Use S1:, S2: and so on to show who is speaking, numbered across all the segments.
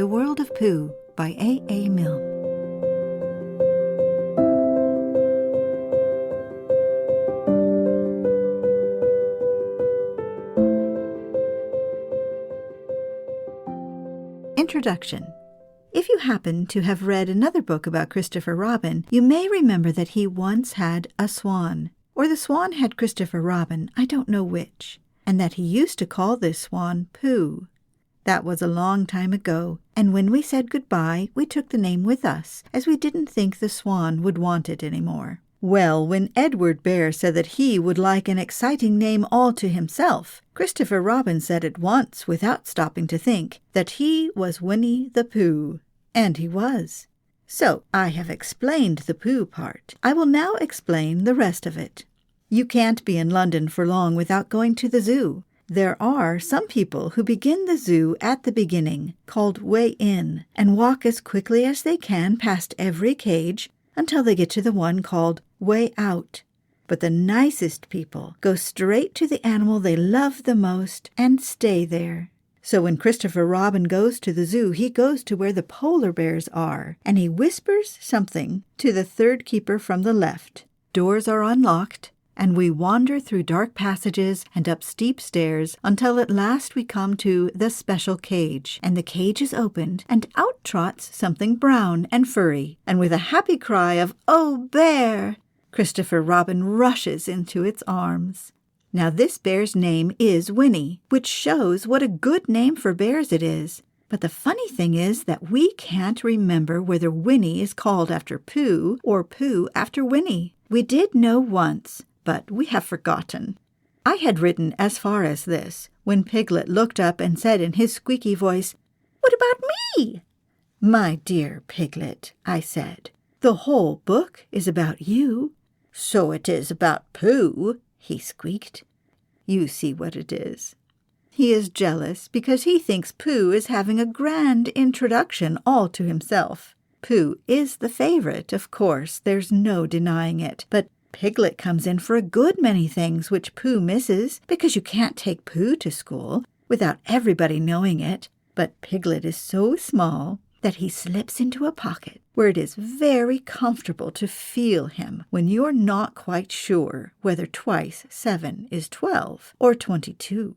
S1: The World of Pooh by A. Milne. Introduction. If you happen to have read another book about Christopher Robin, you may remember that he once had a swan, or the swan had Christopher Robin, I don't know which, and that he used to call this swan Pooh. That was a long time ago, and when we said goodbye, we took the name with us, as we didn't think the swan would want it any more. Well, when Edward Bear said that he would like an exciting name all to himself, Christopher Robin said at once, without stopping to think, that he was Winnie the Pooh. And he was. So I have explained the Pooh part. I will now explain the rest of it. You can't be in London for long without going to the zoo. There are some people who begin the zoo at the beginning, called way in, and walk as quickly as they can past every cage until they get to the one called way out. But the nicest people go straight to the animal they love the most and stay there. So when Christopher Robin goes to the zoo, he goes to where the polar bears are, and he whispers something to the third keeper from the left. Doors are unlocked, and we wander through dark passages and up steep stairs until at last we come to the special cage, and the cage is opened, and out trots something brown and furry, and with a happy cry of, "Oh, bear!" Christopher Robin rushes into its arms. Now this bear's name is Winnie, which shows what a good name for bears it is. But the funny thing is that we can't remember whether Winnie is called after Pooh or Pooh after Winnie. We did know once, but we have forgotten. I had written as far as this, when Piglet looked up and said in his squeaky voice, "What about me?" "My dear Piglet," I said, "the whole book is about you." "So it is about Pooh," he squeaked. You see what it is. He is jealous because he thinks Pooh is having a grand introduction all to himself. Pooh is the favorite, of course, there's no denying it, but Piglet comes in for a good many things which Pooh misses, because you can't take Pooh to school without everybody knowing it. But Piglet is so small that he slips into a pocket where it is very comfortable to feel him when you're not quite sure whether twice 7 is 12 or 22.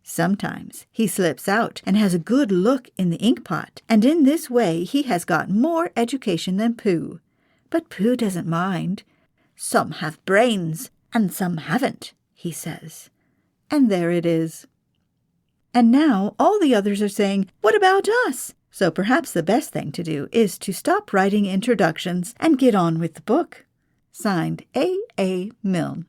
S1: Sometimes he slips out and has a good look in the ink pot, and in this way he has got more education than Pooh. But Pooh doesn't mind. "Some have brains, and some haven't," he says. And there it is. And now all the others are saying, "What about us?" So perhaps the best thing to do is to stop writing introductions and get on with the book. Signed A. Milne.